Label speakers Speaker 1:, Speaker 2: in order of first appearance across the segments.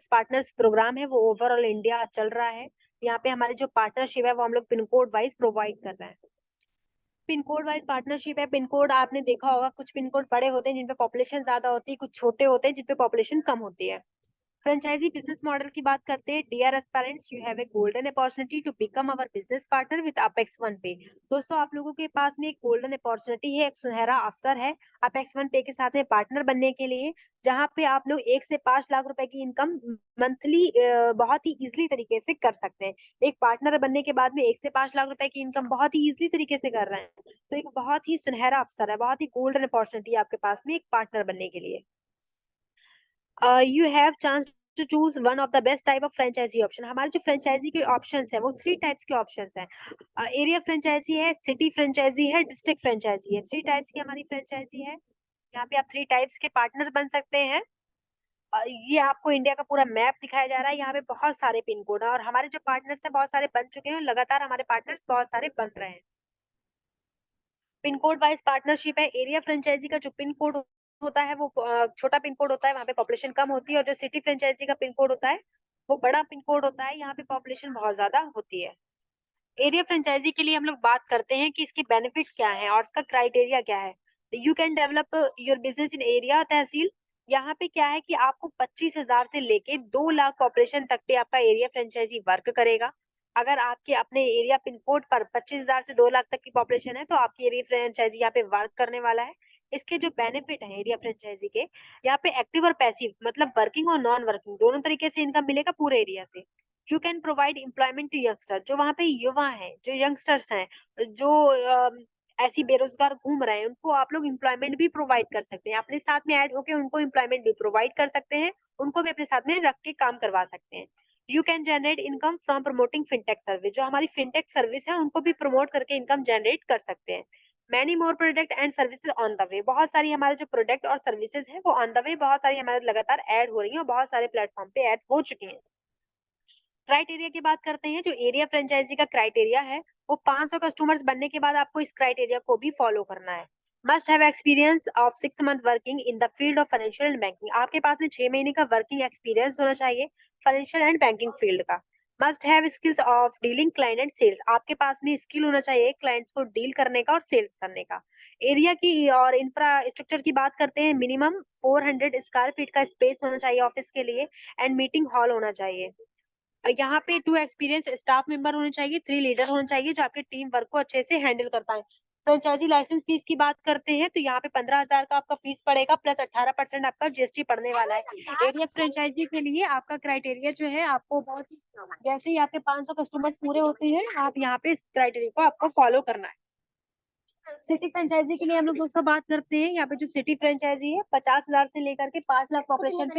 Speaker 1: Partners programme है वो overall India चल रहा है। यहाँ पे हमारी जो पार्टनरशिप है वो हम लोग पिन कोड वाइज प्रोवाइड कर रहे हैं। पिन कोड वाइज पार्टनरशिप है। पिन कोड आपने देखा होगा, कुछ पिन कोड बड़े होते हैं जिनपे पॉपुलेशन ज्यादा होती है, कुछ छोटे होते हैं जिनपे पॉपुलेशन कम होती है। फ्रेंचाइजी बिजनेस मॉडल की बात करते हैं। Dear aspirants, you have a golden opportunity to become our business partner with Apex One Pay. दोस्तों, आप लोगों के पास में एक गोल्डन अपॉर्चुनिटी है, एक सुनहरा अवसर है अपेक्स वन पे के साथ में पार्टनर बनने के लिए, जहां पे आप लोग 1 से 5 लाख रुपए की इनकम मंथली बहुत ही इजिली तरीके से कर सकते हैं। एक पार्टनर बनने के बाद में 1 से 5 लाख रुपए की इनकम बहुत ही इजिली तरीके से कर रहे हैं, तो एक बहुत ही सुनहरा अवसर है, बहुत ही गोल्डन अपॉर्चुनिटी आपके पास में एक पार्टनर बनने के लिए। You have chance to choose one of the best type of franchisee option. हमारे जो फ्रेंचाइजी के ऑप्शंस है वो 3 टाइप्स के ऑप्शंस हैं। एरिया फ्रेंचाइजी है, सिटी फ्रेंचाइजी है, डिस्ट्रिक्ट फ्रेंचाइजी है। 3 टाइप्स की हमारी फ्रेंचाइजी है। यहाँ पे आप 3 टाइप्स के पार्टनर बन सकते हैं। ये आपको इंडिया का पूरा मैप दिखाया जा रहा है। यहाँ पे बहुत सारे पिन कोड है और हमारे जो पार्टनर्स हैं बहुत सारे बन चुके हैं, लगातार हमारे पार्टनर्स बहुत सारे बन रहे हैं। पिन कोड वाइज पार्टनरशिप है। एरिया फ्रेंचाइजी का जो पिन कोड होता है वो छोटा पिन कोड होता है, वहाँ पे पॉपुलेशन कम होती है, और जो सिटी फ्रेंचाइजी का पिन कोड होता है वो बड़ा पिन कोड होता है, यहाँ पे पॉपुलेशन बहुत ज्यादा होती है। एरिया फ्रेंचाइजी के लिए हम लोग बात करते हैं कि इसके बेनिफिट्स क्या है और इसका क्राइटेरिया क्या है। You can develop your business in area tehsil. यहाँ पे क्या है कि आपको 25,000 से लेके 2 लाख पॉपुलेशन तक पे आपका एरिया फ्रेंचाइजी वर्क करेगा। अगर आपके अपने एरिया पिन कोड पर 25,000 से 2 लाख तक की पॉपुलेशन है तो आपकी एरिया फ्रेंचाइजी यहाँ पे वर्क करने वाला है। इसके जो बेनिफिट है एरिया फ्रेंचाइजी के, यहाँ पे एक्टिव और पैसिव मतलब वर्किंग और नॉन वर्किंग दोनों तरीके से इनकम मिलेगा पूरे एरिया से। You can provide employment to youngster. जो वहाँ पे युवा हैं, जो यंगस्टर्स हैं, जो ऐसी बेरोजगार घूम रहे हैं, उनको आप लोग एम्प्लॉयमेंट भी प्रोवाइड कर सकते हैं। अपने साथ में ऐड होके उनको एम्प्लॉयमेंट भी प्रोवाइड कर सकते हैं, उनको भी अपने साथ में रख के काम करवा सकते हैं। You can generate income from promoting fintech service. जो हमारी फिनटेक सर्विस है उनको भी प्रमोट करके इनकम जनरेट कर सकते हैं। Many more product and services on the way. बहुत सारी हमारे जो प्रोडक्ट और सर्विसेज है वो ऑन द वे, बहुत सारी हमारे लगातार ऐड हो रही है और बहुत सारे प्लेटफॉर्म पे ऐड हो चुकी है। क्राइटेरिया की बात करते हैं। जो एरिया फ्रेंचाइजी का क्राइटेरिया है वो 500 कस्टमर्स बनने के बाद आपको इस क्राइटेरिया को भी फॉलो करना है। Must have experience of 6 month working in the field of financial and banking. आपके पास में 6 महीने का वर्किंग एक्सपीरियंस होना चाहिए फाइनेंशियल एंड बैंकिंग फील्ड का। Must have skills of dealing client and sales. आपके पास में स्किल होना चाहिए क्लाइंट्स को डील करने का और सेल्स करने का। एरिया की और इंफ्रास्ट्रक्चर की बात करते हैं। मिनिमम 400 स्क्वायर फीट का स्पेस होना चाहिए ऑफिस के लिए एंड मीटिंग हॉल होना चाहिए। यहाँ पे 2 एक्सपीरियंस स्टाफ मेंबर होने चाहिए, 3 लीडर होने चाहिए जो आपके टीम वर्क को अच्छे से हैंडल कर पाए। फ्रेंचाइजी लाइसेंस फीस की बात करते हैं तो यहाँ पे 15,000 का आपका फीस पड़ेगा प्लस 18% आपका जीएसटी पड़ने वाला है। एरिया फ्रेंचाइजी के लिए आपका क्राइटेरिया जो है आपको बहुत, जैसे ही आपके 500 कस्टमर्स पूरे होते हैं आप यहाँ पे इस क्राइटेरिया को आपको फॉलो करना है। सिटी फ्रेंचाइजी के लिए हम लोग दोस्तों बात करते हैं। यहाँ पे जो सिटी फ्रेंचाइजी है 50,000 से लेकर के 5 लाख पॉपुलेशन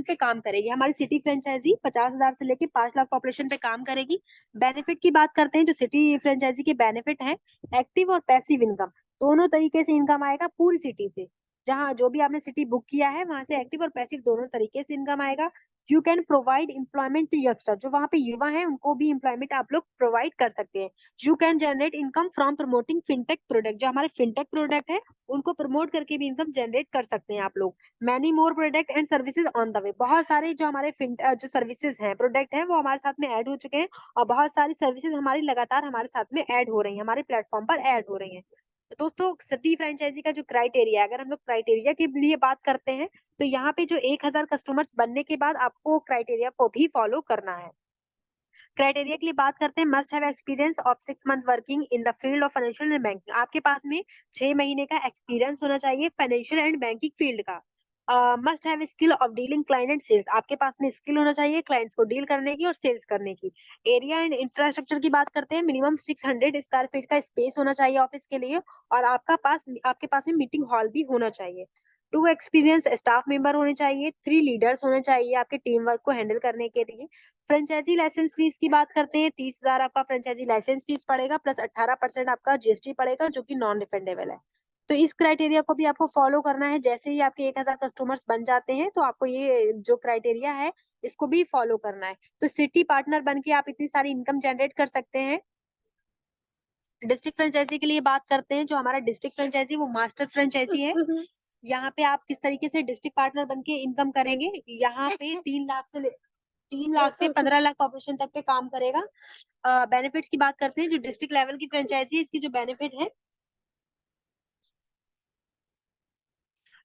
Speaker 1: पे काम करेगी। हमारी सिटी फ्रेंचाइजी 50,000 से लेके 5 लाख पॉपुलेशन पे काम करेगी। बेनिफिट की बात करते हैं। जो सिटी फ्रेंचाइजी के बेनिफिट है, एक्टिव और पैसिव इनकम दोनों तरीके से इनकम आएगा पूरी सिटी से। जहाँ जो भी आपने सिटी बुक किया है वहां से एक्टिव और पैसिव दोनों तरीके से इनकम आएगा। You can provide employment to youngster. जो वहाँ पे युवा है उनको भी एम्प्लॉयमेंट आप लोग प्रोवाइड कर सकते हैं। You can generate income from promoting fintech product. जो हमारे फिनटेक प्रोडक्ट है उनको प्रमोट करके भी इनकम जनरेट कर सकते हैं आप लोग। Many more product and services on the way. बहुत सारे जो हमारे जो सर्विसेज हैं, प्रोडक्ट हैं, वो हमारे साथ में ऐड हो चुके हैं और बहुत सारी सर्विसेज हमारी लगातार हमारे साथ में ऐड हो रही है, हमारे प्लेटफॉर्म पर ऐड हो रही है। तो दोस्तों, सिटी फ्रेंचाइजी का जो क्राइटेरिया, अगर हम लोग क्राइटेरिया के लिए बात करते हैं तो यहाँ पे जो 1,000 कस्टमर्स बनने के बाद आपको क्राइटेरिया को भी फॉलो करना है। क्राइटेरिया के लिए बात करते हैं। Must have experience of 6 month working in the field of financial and banking. आपके पास में 6 महीने का एक्सपीरियंस होना चाहिए फाइनेंशियल एंड बैंकिंग फील्ड का। Must have skill of dealing client and sales. आपके पास में स्किल होना चाहिए क्लाइंट्स को डील करने की और सेल्स करने की। एरिया एंड इंफ्रास्ट्रक्चर की बात करते हैं। मिनिमम 600 स्क्वायर फीट का स्पेस होना चाहिए ऑफिस के लिए और आपके पास में मीटिंग हॉल भी होना चाहिए। 2 एक्सपीरियंस स्टाफ मेंबर होने चाहिए, 3 लीडर्स होने चाहिए आपके टीम वर्क को हैंडल करने के लिए। फ्रेंचाइजी लाइसेंस फीस की बात करते हैं। 30,000 आपका फ्रेंचाइजी लाइसेंस फीस पड़ेगा प्लस 18% आपका जीएसटी पड़ेगा जो कि नॉन रिफंडेबल है। तो इस क्राइटेरिया को भी आपको फॉलो करना है। जैसे ही आपके 1,000 कस्टमर्स बन जाते हैं तो आपको ये जो क्राइटेरिया है इसको भी फॉलो करना है। तो सिटी पार्टनर बन के आप इतनी सारी इनकम जनरेट कर सकते हैं। डिस्ट्रिक्ट फ्रेंचाइजी के लिए बात करते हैं। जो हमारा डिस्ट्रिक्ट फ्रेंचाइजी वो मास्टर फ्रेंचाइजी है। यहाँ पे आप किस तरीके से डिस्ट्रिक्ट पार्टनर बन के इनकम करेंगे। यहाँ पे 3 लाख से 15 लाख पॉपुलेशन तक पे काम करेगा। बेनिफिट्स की बात करते हैं, जो डिस्ट्रिक्ट लेवल की फ्रेंचाइजी है, इसकी जो बेनिफिट है,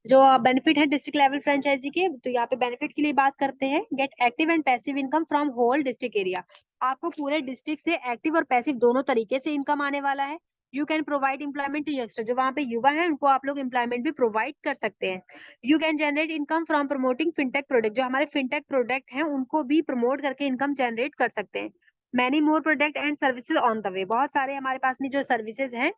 Speaker 1: जो बेनिफिट है डिस्ट्रिक्ट लेवल फ्रेंचाइजी के, तो यहाँ पे बेनिफिट के लिए बात करते हैं। Get active and passive income from whole district area. आपको पूरे डिस्ट्रिक्ट से एक्टिव और पैसिव दोनों तरीके से इनकम आने वाला है। You can provide employment to youngster, जो वहाँ पे युवा है उनको आप लोग एम्प्लॉयमेंट भी प्रोवाइड कर सकते हैं। You can generate income from promoting fintech product, जो हमारे फिनटेक प्रोडक्ट हैं उनको भी प्रमोट करके इनकम जनरेट कर सकते हैं। Many more product and services on the way, बहुत सारे हमारे पास में जो सर्विसेज हैं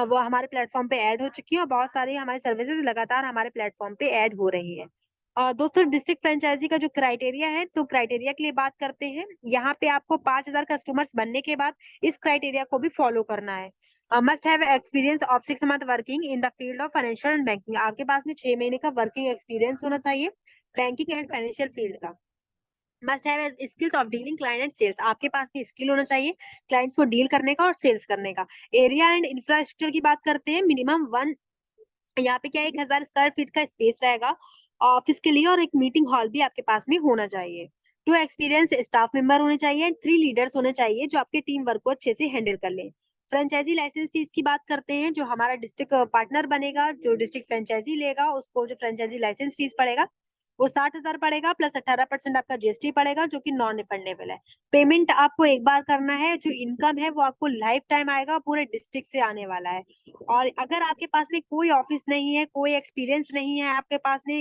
Speaker 1: वो हमारे प्लेटफॉर्म पे ऐड हो चुकी है, और बहुत सारी हमारी सर्विसेज लगातार हमारे प्लेटफॉर्म पे ऐड हो रही है। दोस्तों, डिस्ट्रिक्ट फ्रेंचाइजी का जो क्राइटेरिया है, तो क्राइटेरिया के लिए बात करते हैं। यहाँ पे आपको 5,000 कस्टमर्स बनने के बाद इस क्राइटेरिया को भी फॉलो करना है। Must have experience of 6 month working in the field of financial and banking, आपके पास में 6 महीने का वर्किंग एक्सपीरियंस होना चाहिए बैंकिंग एंड फाइनेंशियल फील्ड का। Must have skills of dealing client and sales, आपके पास में स्किल होना चाहिए क्लाइंट्स को डील करने का और सेल्स करने का। एरिया एंड इंफ्रास्ट्रक्चर की बात करते हैं, मिनिमम वन, यहाँ पे क्या 1,000 स्क्वायर फीट का स्पेस रहेगा ऑफिस के लिए, और एक मीटिंग हॉल भी आपके पास में होना चाहिए। 2 एक्सपीरियंस स्टाफ मेंबर होने चाहिए, 3 लीडर्स होने चाहिए जो आपके टीम वर्क को अच्छे से हैंडल कर लें। फ्रेंचाइजी लाइसेंस फीस की बात करते हैं, जो हमारा डिस्ट्रिक्ट पार्टनर बनेगा, जो डिस्ट्रिक्ट फ्रेंचाइजी लेगा, उसको जो फ्रेंचाइजी लाइसेंस फीस पड़ेगा वो 60,000 पड़ेगा, प्लस 18% आपका जीएसटी पड़ेगा, जो कि नॉन रिफंडेबल है। पेमेंट आपको एक बार करना है, जो इनकम है वो आपको लाइफ टाइम आएगा, पूरे डिस्ट्रिक्ट से आने वाला है। और अगर आपके पास में कोई ऑफिस नहीं है, कोई एक्सपीरियंस नहीं है, आपके पास में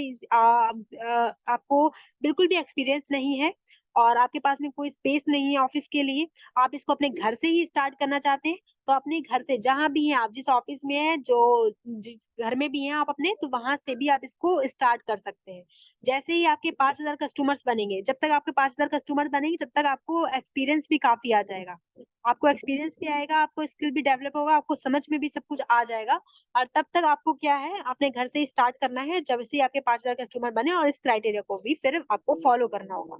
Speaker 1: आपको बिल्कुल भी एक्सपीरियंस नहीं है, और आपके पास में कोई स्पेस नहीं है ऑफिस के लिए, आप इसको अपने घर से ही स्टार्ट करना चाहते हैं, तो अपने घर से जहां भी हैं आप, जिस ऑफिस में है, जो जिस घर में भी हैं आप अपने, तो वहां से भी आप इसको स्टार्ट कर सकते हैं। जैसे ही आपके 5,000 कस्टमर्स बनेंगे, जब तक आपके 5,000 कस्टमर बनेंगे, जब तक आपको एक्सपीरियंस भी काफी आ जाएगा, आपको एक्सपीरियंस भी आएगा, आपको स्किल भी डेवलप होगा, आपको समझ में भी सब कुछ आ जाएगा। और तब तक आपको क्या है, अपने घर से ही स्टार्ट करना है, जब से आपके 5,000 कस्टमर बने, और इस क्राइटेरिया को भी फिर आपको फॉलो करना होगा।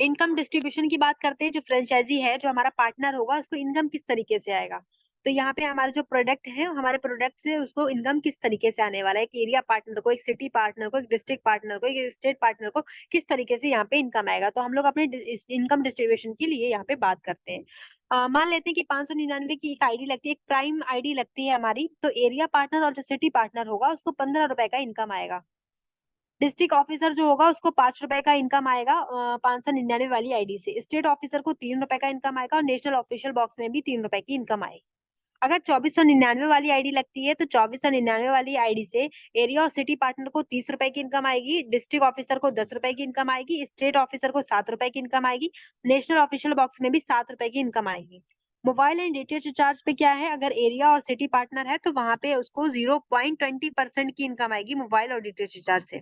Speaker 1: इनकम डिस्ट्रीब्यूशन की बात करते हैं, जो फ्रेंचाइजी है, जो हमारा पार्टनर होगा, उसको इनकम किस तरीके से आएगा। तो यहाँ पे हमारे जो प्रोडक्ट है, हमारे प्रोडक्ट से उसको इनकम किस तरीके से आने वाला है, एक एरिया पार्टनर को, एक सिटी पार्टनर को, एक डिस्ट्रिक्ट पार्टनर को, एक स्टेट पार्टनर को किस तरीके से यहाँ पे इनकम आएगा, तो हम लोग अपने इनकम डिस्ट्रीब्यूशन के लिए यहाँ पे बात करते हैं। मान लेते हैं कि 599 की एक आईडी लगती है, एक प्राइम आईडी लगती है हमारी, तो एरिया पार्टनर और जो सिटी पार्टनर होगा उसको 15 रुपए का इनकम आएगा। डिस्ट्रिक्ट ऑफिसर जो होगा उसको 5 रुपए का इनकम आएगा 599 वाली आईडी से। स्टेट ऑफिसर को 3 रुपए का इनकम आएगा, और नेशनल ऑफिशियल बॉक्स में भी 3 रुपए की इनकम आएगी। अगर 2499 वाली आईडी लगती है, तो 2499 वाली आईडी से एरिया और सिटी पार्टनर को 30 रुपए की इनकम आएगी, डिस्ट्रिक्ट ऑफिसर को 10 रुपए की इनकम आएगी, स्टेट ऑफिसर को 7 रुपए की इनकम आएगी, नेशनल ऑफिशियल बॉक्स में भी 7 रुपए की इनकम आएगी। मोबाइल एंड डेटा चार्ज पे क्या है, अगर एरिया और सिटी पार्टनर है तो वहां पे उसको 0.20% की इनकम आएगी मोबाइल और डेटा चार्ज से।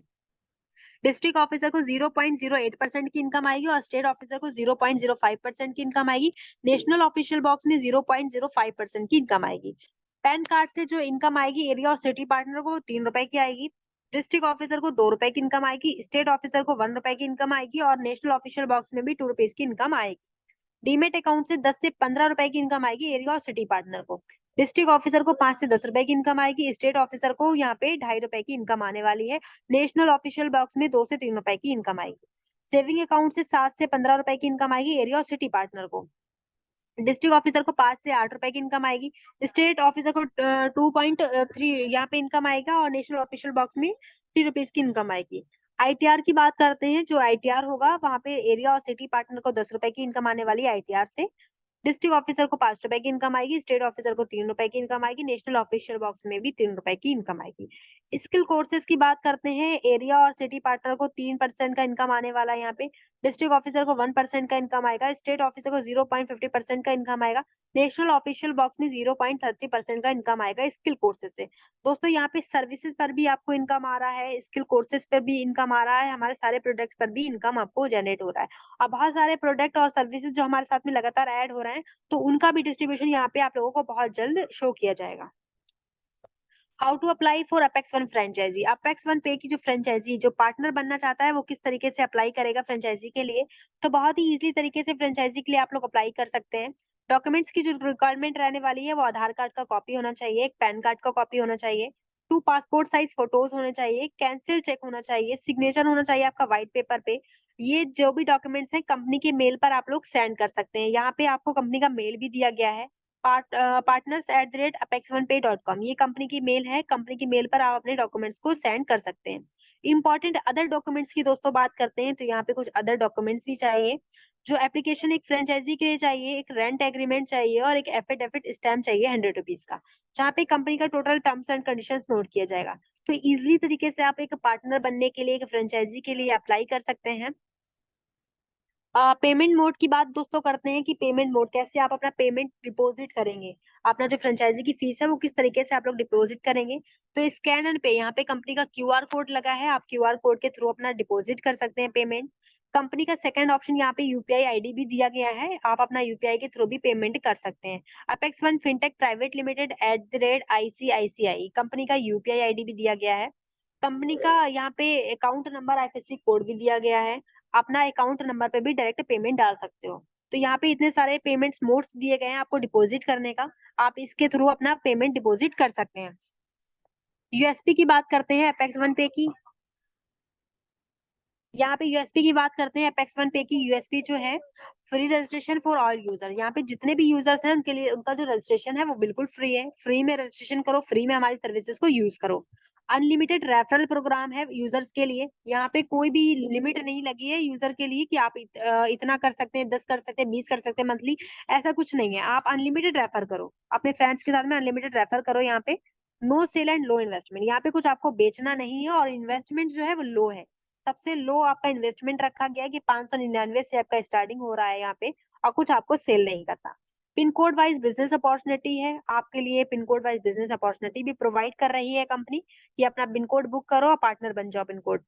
Speaker 1: डिस्ट्रिक्ट ऑफिसर को 0.08% की इनकम आएगी, और स्टेट ऑफिसर को 0.05% की इनकम आएगी। नेशनल ऑफिशियल बॉक्स में 0.05% की इनकम आएगी। पैन कार्ड से जो इनकम आएगी एरिया और सिटी पार्टनर को 3 रुपए की आएगी, डिस्ट्रिक्ट ऑफिसर को 2 रुपए की इनकम आएगी, स्टेट ऑफिसर को 1 रुपए की इनकम आएगी, और नेशनल ऑफिशियल बॉक्स में भी 2 रुपीज की इनकम आएगी। डीमेट अकाउंट से 10 से 15 रुपए की इनकम आएगी एरिया और सिटी पार्टनर को। डिस्ट्रिक्ट ऑफिसर को 5 से 10 रुपए की इनकम आएगी, स्टेट ऑफिसर को यहाँ पे 2.5 रुपए की इनकम आने वाली है। नेशनल ऑफिशियल बॉक्स में 2 से 3 रुपए की इनकम आएगी। सेविंग अकाउंट से 7 से 15 रुपए की इनकम आएगी एरिया और सिटी पार्टनर को। डिस्ट्रिक्ट ऑफिसर को 5 से 8 रुपए की इनकम आएगी, स्टेट ऑफिसर को 2.3 यहाँ पे इनकम आएगा, और नेशनल ऑफिशियल बॉक्स में 3 रुपीज की इनकम आएगी। आईटीआर की बात करते हैं, जो आईटीआर होगा वहां पे एरिया और सिटी पार्टनर को 10 रुपए की इनकम आने वाली है आईटीआर से। डिस्ट्रिक्ट ऑफिसर को 5 रुपए की इनकम आएगी, स्टेट ऑफिसर को 3 रुपए की इनकम आएगी, नेशनल ऑफिशियल बॉक्स में भी 3 रुपए की इनकम आएगी। स्किल कोर्सेज की बात करते हैं, एरिया और सिटी पार्टनर को 3% का इनकम आने वाला है यहाँ पे, डिस्ट्रिक्ट ऑफिसर को 1% का इनकम आएगा, स्टेट ऑफिसर को 0.50% का इनकम आएगा, नेशनल ऑफिशियल बॉक्स में 0.30% का इनकम आएगा स्किल कोर्सेज से। दोस्तों, यहाँ पे सर्विसेज पर भी आपको इनकम आ रहा है, स्किल कोर्सेज पर भी इनकम आ रहा है, हमारे सारे प्रोडक्ट पर भी इनकम आपको जनरेट हो रहा है। अब बहुत सारे प्रोडक्ट और सर्विसेज जो हमारे साथ में लगातार ऐड हो रहे हैं, तो उनका भी डिस्ट्रीब्यूशन यहाँ पे आप लोगों को बहुत जल्द शो किया जाएगा। How to apply for Apex One franchisee. Apex One Pay की जो फ्रेंचाइजी जो पार्टनर बनना चाहता है वो किस तरीके से अप्लाई करेगा फ्रेंचाइजी के लिए, तो बहुत ही इजीली तरीके से फ्रेंचाइजी के लिए आप लोग अप्लाई कर सकते हैं। डॉक्यूमेंट्स की जो रिक्वायरमेंट रहने वाली है वो आधार कार्ड का कॉपी होना चाहिए, एक पैन कार्ड का कॉपी होना चाहिए, 2 पासपोर्ट साइज फोटोज होने चाहिए, कैंसिल चेक होना चाहिए, सिग्नेचर होना चाहिए आपका व्हाइट पेपर पे। ये जो भी डॉक्यूमेंट्स हैं कंपनी के मेल पर आप लोग सेंड कर सकते हैं। यहाँ पे आपको कंपनी का मेल भी दिया गया है, partners@apexonepay.com। ये कंपनी की मेल है, कंपनी की मेल पर आप अपने डॉक्यूमेंट्स को सेंड कर सकते हैं। इंपॉर्टेंट अदर डॉक्यूमेंट्स की दोस्तों बात करते हैं तो यहाँ पे कुछ अदर डॉक्यूमेंट्स भी चाहिए। जो एप्लीकेशन एक फ्रेंचाइजी के लिए चाहिए, एक रेंट एग्रीमेंट चाहिए और एक एफिडेविट स्टैम्प चाहिए 100 रुपीज का, जहाँ पे कंपनी का total terms and conditions note किया जाएगा। तो इजीली तरीके से आप एक पार्टनर बनने के लिए, एक फ्रेंचाइजी के लिए अप्लाई कर सकते हैं। पेमेंट मोड की बात दोस्तों करते हैं कि पेमेंट मोड कैसे आप अपना पेमेंट डिपॉजिट करेंगे, अपना जो फ्रेंचाइजी की फीस है वो किस तरीके से आप लोग डिपॉजिट करेंगे। तो स्कैन एंड पे, यहाँ पे कंपनी का क्यूआर कोड लगा है, आप क्यूआर कोड के थ्रू अपना डिपॉजिट कर सकते हैं पेमेंट। कंपनी का सेकंड ऑप्शन यहाँ पे यूपीआई आईडी भी दिया गया है, आप अपना यूपीआई के थ्रू भी पेमेंट कर सकते हैं। Apex one fintech private limited @ICICI company का यूपीआई आईडी भी दिया गया है। कंपनी का यहाँ पे अकाउंट नंबर आईएफएससी कोड भी दिया गया है, अपना अकाउंट नंबर पे भी डायरेक्ट पेमेंट डाल सकते हो। तो यहाँ पे इतने सारे पेमेंट्स मोड्स दिए गए हैं आपको डिपॉजिट करने का, आप इसके थ्रू अपना पेमेंट डिपॉजिट कर सकते हैं। यूएसपी की बात करते हैं अपेक्स वन पे की। यहाँ पे यूएसपी की बात करते हैं अपेक्स वन पे की। यूएसपी जो है, free registration for all user. यहाँ पे जितने भी यूजर्स हैं उनके लिए उनका जो रजिस्ट्रेशन है वो बिल्कुल फ्री है। फ्री में रजिस्ट्रेशन करो, फ्री में हमारी सर्विसेज को यूज करो। अनलिमिटेड रेफरल प्रोग्राम है यूजर्स के लिए, यहाँ पे कोई भी लिमिट नहीं लगी है यूजर के लिए कि आप इतना कर सकते हैं, 10 कर सकते हैं, 20 कर सकते हैं मंथली, ऐसा कुछ नहीं है। आप अनलिमिटेड रेफर करो, अपने फ्रेंड्स के साथ में अनलिमिटेड रेफर करो। यहाँ पे no sale and low investment, यहाँ पे कुछ आपको बेचना नहीं है और इन्वेस्टमेंट जो है वो लो है। सबसे लो आपका इन्वेस्टमेंट रखा गया है कि 599 से आपका स्टार्टिंग हो रहा है यहाँ पे, और कुछ आपको सेल नहीं करना। Pin code wise business opportunity है आपके लिए, pin code wise business opportunity भी प्रोवाइड कर रही है कंपनी कि अपना पिन कोड बुक करो और पार्टनर बन जाओ पिन कोड।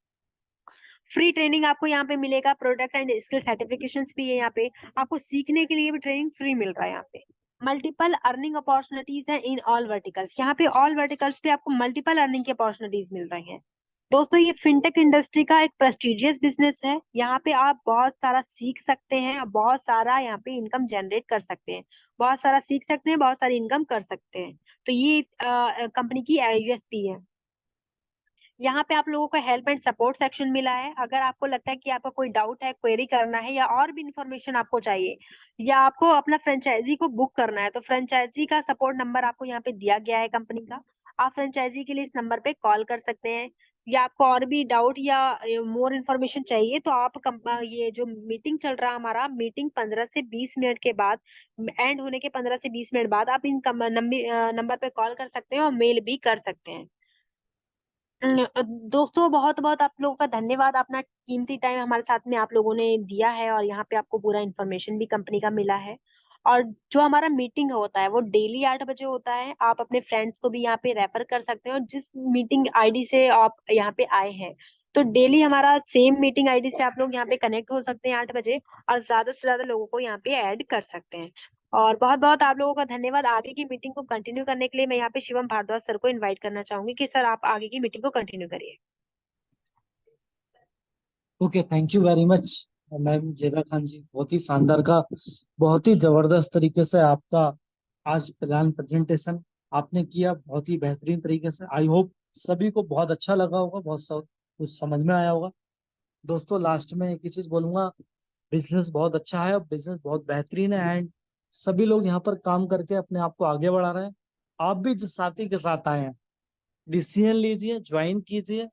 Speaker 1: फ्री ट्रेनिंग आपको यहाँ पे मिलेगा, प्रोडक्ट एंड स्किल सर्टिफिकेशंस भी है यहाँ पे, आपको सीखने के लिए भी ट्रेनिंग फ्री मिल रहा है यहाँ पे। मल्टीपल अर्निंग अपॉर्चुनिटीज है इन ऑल वर्टिकल्स, यहाँ पे ऑल वर्टिकल्स पे आपको मल्टीपल अर्निंग की अपॉर्चुनिटीज मिल रही हैं। दोस्तों ये फिनटेक इंडस्ट्री का एक प्रेस्टिजियस बिजनेस है, यहाँ पे आप बहुत सारा सीख सकते हैं और बहुत सारा यहाँ पे इनकम जनरेट कर सकते हैं। बहुत सारा सीख सकते हैं, बहुत सारी इनकम कर सकते हैं। तो ये कंपनी की यूएसपी है। यहाँ पे आप लोगों को हेल्प एंड सपोर्ट सेक्शन मिला है। अगर आपको लगता है कि आपका कोई डाउट है, क्वेरी करना है या और भी इंफॉर्मेशन आपको चाहिए, या आपको अपना फ्रेंचाइजी को बुक करना है, तो फ्रेंचाइजी का सपोर्ट नंबर आपको यहाँ पे दिया गया है कंपनी का। आप फ्रेंचाइजी के लिए इस नंबर पे कॉल कर सकते हैं। या आपको और भी डाउट या मोर इन्फॉर्मेशन चाहिए तो आप ये जो मीटिंग चल रहा है हमारा, मीटिंग 15 से 20 मिनट के बाद, एंड होने के 15 से 20 मिनट बाद आप इन नंबर पे कॉल कर सकते हैं और मेल भी कर सकते हैं। दोस्तों बहुत बहुत आप लोगों का धन्यवाद, अपना कीमती टाइम हमारे साथ में आप लोगों ने दिया है और यहाँ पे आपको पूरा इन्फॉर्मेशन भी कंपनी का मिला है। और जो हमारा मीटिंग होता है वो डेली 8 बजे होता है, आप अपने फ्रेंड्स को भी यहाँ पे रेफर कर सकते हैं। और जिस मीटिंग आईडी से आप यहाँ पे आए हैं, तो डेली हमारा सेम मीटिंग आईडी से आप लोग यहाँ पे कनेक्ट हो सकते हैं 8 बजे, और ज्यादा से ज्यादा लोगों को यहाँ पे ऐड कर सकते हैं। और बहुत बहुत आप लोगों का धन्यवाद। आगे की मीटिंग को कंटिन्यू करने के लिए मैं यहाँ पे शिवम भारद्वाज सर को इनवाइट करना चाहूंगी कि सर आप आगे की मीटिंग को कंटिन्यू करिए।
Speaker 2: Okay, thank you very much ma'am जेबा खान जी। बहुत ही शानदार का, बहुत ही जबरदस्त तरीके से आपका आज प्लान प्रेजेंटेशन आपने किया, बहुत ही बेहतरीन तरीके से। आई होप सभी को बहुत अच्छा लगा होगा, बहुत सब कुछ समझ में आया होगा। दोस्तों लास्ट में एक ही चीज बोलूंगा, बिजनेस बहुत अच्छा है और बिजनेस बहुत बेहतरीन है, एंड सभी लोग यहाँ पर काम करके अपने आप को आगे बढ़ा रहे हैं। आप भी जिस साथी के साथ आए हैं, डिसीजन लीजिए, ज्वाइन कीजिए,